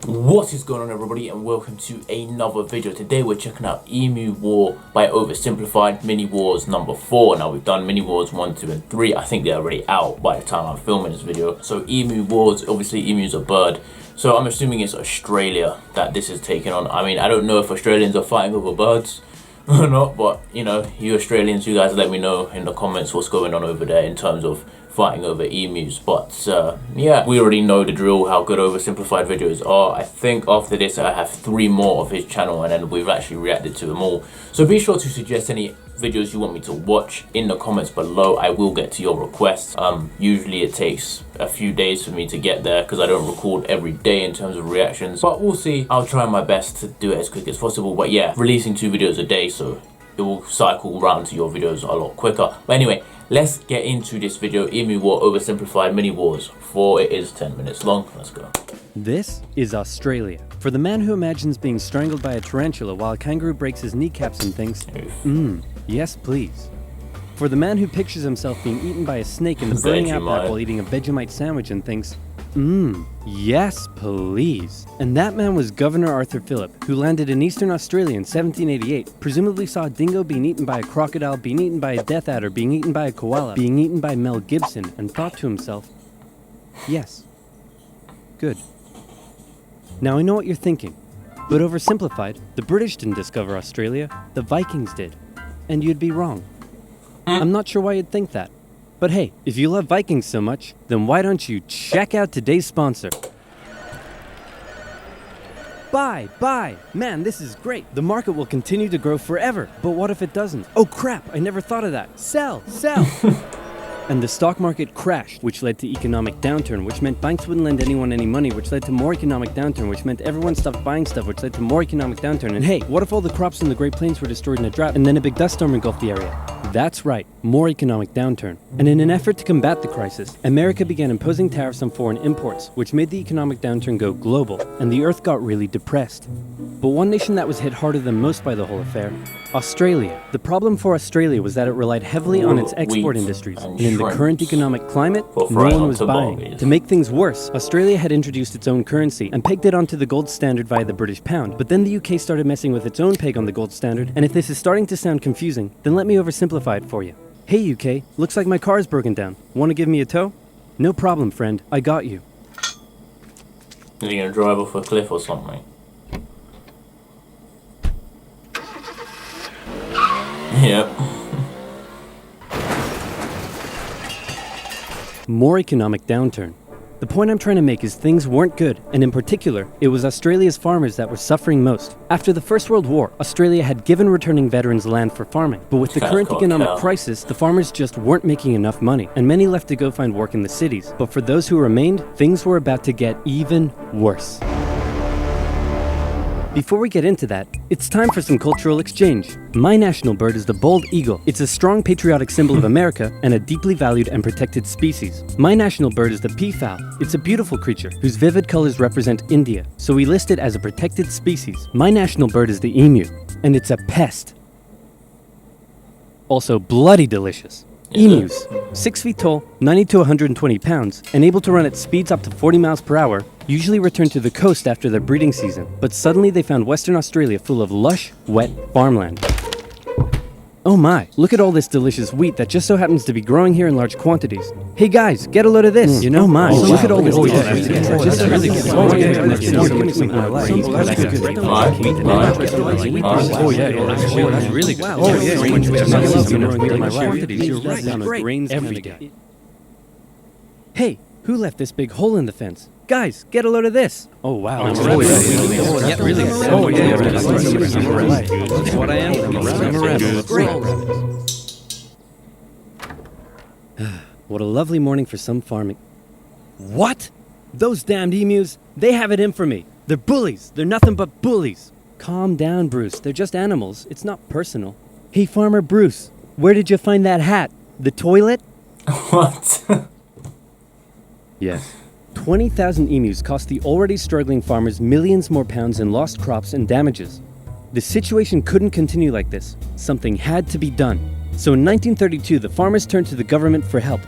What is going on, everybody, and welcome to another video. Today we're checking out Emu War by OverSimplified, Mini Wars number 4. Now we've done Mini Wars 1, 2 and 3. I think they're already out by the time I'm filming this video. So Emu Wars, obviously emu's a bird, so I'm assuming it's Australia that this is taking on. I mean, I don't know if Australians are fighting over birds or not, but you know, you Australians, you guys let me know in the comments what's going on over there in terms of fighting over emus. But yeah, we already know the drill, how good OverSimplified videos are. I think after this I have 3 more of his channel, and then we've actually reacted to them all. So be sure to suggest any videos you want me to watch in the comments below. I will get to your requests. Usually it takes a few days for me to get there because I don't record every day in terms of reactions, but we'll see. I'll try my best to do it as quick as possible. But yeah, releasing 2 videos a day, so it will cycle around to your videos a lot quicker. But anyway, let's get into this video. Emu War OverSimplified Mini Wars 4. It is 10 minutes long. Let's go. This is Australia. For the man who imagines being strangled by a tarantula while a kangaroo breaks his kneecaps and thinks, yes please. For the man who pictures himself being eaten by a snake in the burning outback while eating a Vegemite sandwich and thinks, yes please. And that man was Governor Arthur Phillip, who landed in Eastern Australia in 1788, presumably saw a dingo being eaten by a crocodile, being eaten by a death adder, being eaten by a koala, being eaten by Mel Gibson, and thought to himself, yes, good. Now I know what you're thinking, but oversimplified, the British didn't discover Australia, the Vikings did. And you'd be wrong. I'm not sure why you'd think that. But hey, if you love Vikings so much, then why don't you check out today's sponsor? Buy! Man, this is great. The market will continue to grow forever. But what if it doesn't? Oh crap, I never thought of that. Sell! And the stock market crashed, which led to economic downturn, which meant banks wouldn't lend anyone any money, which led to more economic downturn, which meant everyone stopped buying stuff, which led to more economic downturn. And hey, what if all the crops in the Great Plains were destroyed in a drought and then a big dust storm engulfed the area? That's right, more economic downturn. And in an effort to combat the crisis, America began imposing tariffs on foreign imports, which made the economic downturn go global, and the earth got really depressed. But one nation that was hit harder than most by the whole affair, Australia. The problem for Australia was that it relied heavily on its export industries, and in the current economic climate, no one was buying. To make things worse, Australia had introduced its own currency and pegged it onto the gold standard via the British pound, but then the UK started messing with its own peg on the gold standard, and if this is starting to sound confusing, then let me oversimplify it for you. Hey UK, looks like my car is broken down. Want to give me a tow? No problem, friend, I got you. Are you gonna drive off a cliff or something? Yep. More economic downturn. The point I'm trying to make is things weren't good, and in particular, it was Australia's farmers that were suffering most. After the First World War, Australia had given returning veterans land for farming, but with the current economic crisis, the farmers just weren't making enough money, and many left to go find work in the cities. But for those who remained, things were about to get even worse. Before we get into that, it's time for some cultural exchange. My national bird is the bald eagle. It's a strong patriotic symbol of America and a deeply valued and protected species. My national bird is the peafowl. It's a beautiful creature whose vivid colors represent India, so we list it as a protected species. My national bird is the emu, and it's a pest. Also bloody delicious. Emus, 6 feet tall, 90 to 120 pounds, and able to run at speeds up to 40 miles per hour, usually return to the coast after their breeding season. But suddenly they found Western Australia full of lush, wet farmland. Oh my, look at all this delicious wheat that just so happens to be growing here in large quantities. Hey guys, get a load of this. You know, look at all this delicious wheat that just so happens to be growing here in large quantities. Hey, who left this big hole in the fence? Guys, get a load of this. Oh wow. That's what I am. Great. What a lovely morning for some farming. What? Those damned emus, they have it in for me. They're bullies. They're nothing but bullies. Calm down, Bruce. They're just animals. It's not personal. Hey, Farmer Bruce, where did you find that hat? The toilet? What? Yes. 20,000 emus cost the already struggling farmers millions more pounds in lost crops and damages. The situation couldn't continue like this. Something had to be done. So in 1932, the farmers turned to the government for help.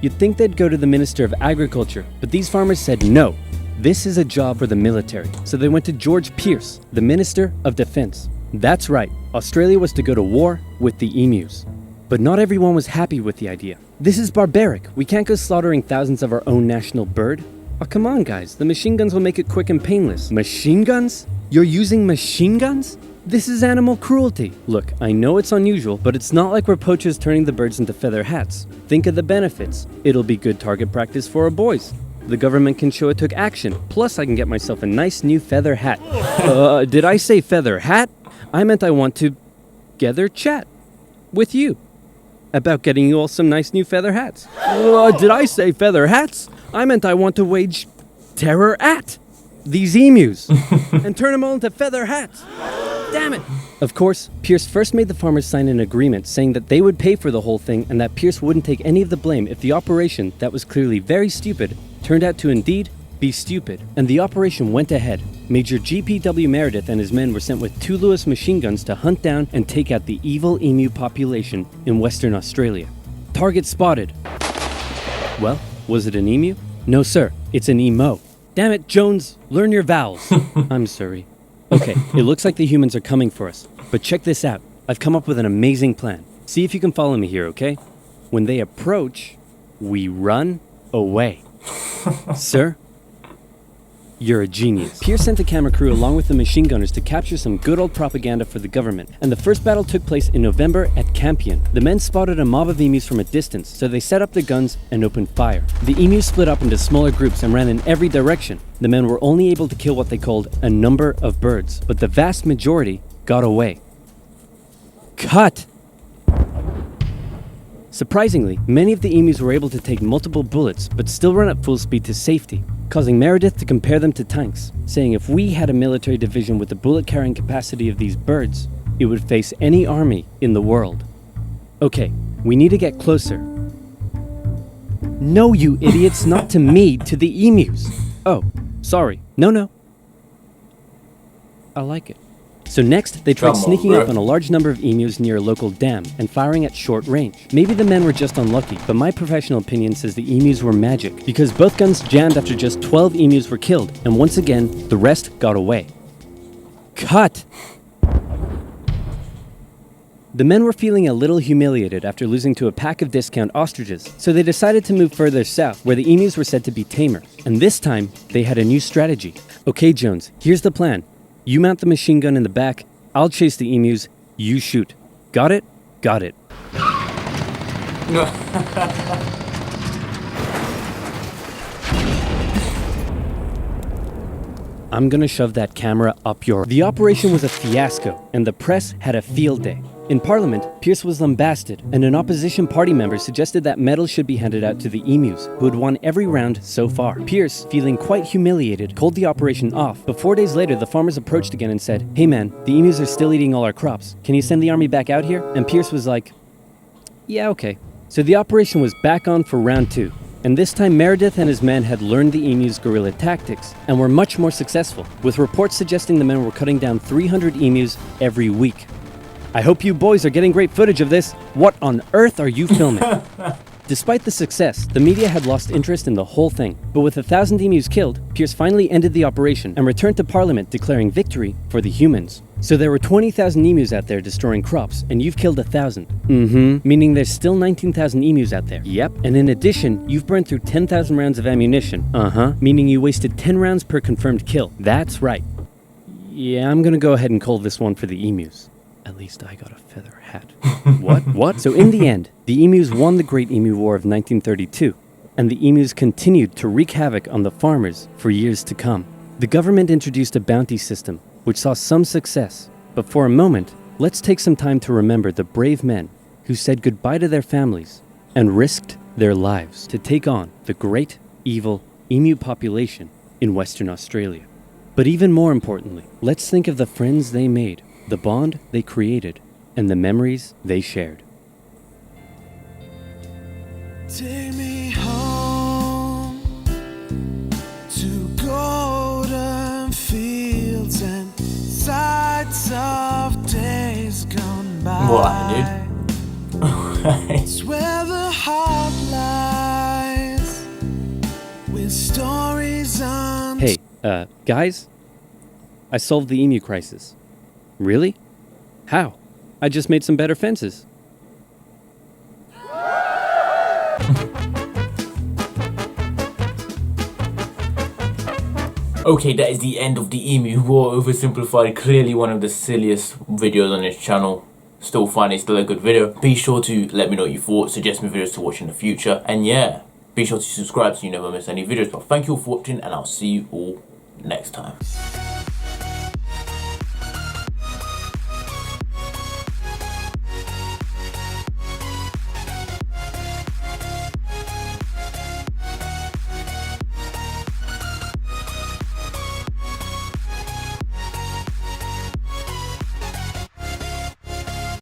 You'd think they'd go to the Minister of Agriculture, but these farmers said no. This is a job for the military. So they went to George Pierce, the Minister of Defense. That's right, Australia was to go to war with the emus. But not everyone was happy with the idea. This is barbaric. We can't go slaughtering thousands of our own national bird. Oh, come on, guys. The machine guns will make it quick and painless. Machine guns? You're using machine guns? This is animal cruelty. Look, I know it's unusual, but it's not like we're poachers turning the birds into feather hats. Think of the benefits. It'll be good target practice for our boys. The government can show it took action. Plus, I can get myself a nice new feather hat. Did I say feather hat? I meant I want to gather chat with you about getting you all some nice new feather hats. Did I say feather hats? I meant I want to wage terror at these emus and turn them all into feather hats. Damn it! Of course, Pierce first made the farmers sign an agreement saying that they would pay for the whole thing and that Pierce wouldn't take any of the blame if the operation, that was clearly very stupid, turned out to indeed be stupid. And the operation went ahead. Major GPW Meredith and his men were sent with 2 Lewis machine guns to hunt down and take out the evil emu population in Western Australia. Target spotted. Well, was it an emu? No, sir, it's an emo. Damn it, Jones, learn your vowels. I'm sorry. Okay, it looks like the humans are coming for us. But check this out. I've come up with an amazing plan. See if you can follow me here, okay? When they approach, we run away. Sir, you're a genius. Pierce sent a camera crew along with the machine gunners to capture some good old propaganda for the government. And the first battle took place in November at Campion. The men spotted a mob of emus from a distance, so they set up their guns and opened fire. The emus split up into smaller groups and ran in every direction. The men were only able to kill what they called a number of birds, but the vast majority got away. Cut! Surprisingly, many of the emus were able to take multiple bullets, but still run at full speed to safety, causing Meredith to compare them to tanks, saying if we had a military division with the bullet-carrying capacity of these birds, it would face any army in the world. Okay, we need to get closer. No, you idiots, not to me, to the emus. Oh, sorry. No. I like it. So next, they tried sneaking up on a large number of emus near a local dam and firing at short range. Maybe the men were just unlucky, but my professional opinion says the emus were magic, because both guns jammed after just 12 emus were killed, and once again, the rest got away. Cut! The men were feeling a little humiliated after losing to a pack of discount ostriches, so they decided to move further south, where the emus were said to be tamer. And this time, they had a new strategy. Okay, Jones, here's the plan. You mount the machine gun in the back, I'll chase the emus, you shoot. Got it? Got it. I'm gonna shove that camera up your... The operation was a fiasco, and the press had a field day. In Parliament, Pierce was lambasted, and an opposition party member suggested that medals should be handed out to the emus, who had won every round so far. Pierce, feeling quite humiliated, called the operation off, but 4 days later the farmers approached again and said, "Hey man, the emus are still eating all our crops. Can you send the army back out here?" And Pierce was like, "Yeah, okay." So the operation was back on for round 2. And this time Meredith and his men had learned the emus' guerrilla tactics, and were much more successful, with reports suggesting the men were cutting down 300 emus every week. I hope you boys are getting great footage of this. What on earth are you filming? Despite the success, the media had lost interest in the whole thing. But with 1,000 emus killed, Pierce finally ended the operation and returned to Parliament declaring victory for the humans. So there were 20,000 emus out there destroying crops, and you've killed 1,000. Meaning there's still 19,000 emus out there. Yep. And in addition, you've burned through 10,000 rounds of ammunition. Meaning you wasted 10 rounds per confirmed kill. That's right. Yeah, I'm gonna go ahead and call this one for the emus. At least I got a feather hat. What? So in the end, the emus won the Great Emu War of 1932, and the emus continued to wreak havoc on the farmers for years to come. The government introduced a bounty system, which saw some success. But for a moment, let's take some time to remember the brave men who said goodbye to their families and risked their lives to take on the great, evil emu population in Western Australia. But even more importantly, let's think of the friends they made, the bond they created, and the memories they shared. Take me home to golden fields and sights of days gone by. What, dude? It's where the heart lies with stories on. Hey, Guys? I solved the emu crisis. Really? How? I just made some better fences. Okay, that is the end of the Emu War Oversimplified. Clearly one of the silliest videos on this channel. Still find it still a good video. Be sure to let me know what you thought, suggest me videos to watch in the future, and yeah, be sure to subscribe so you never miss any videos. But thank you all for watching, and I'll see you all next time.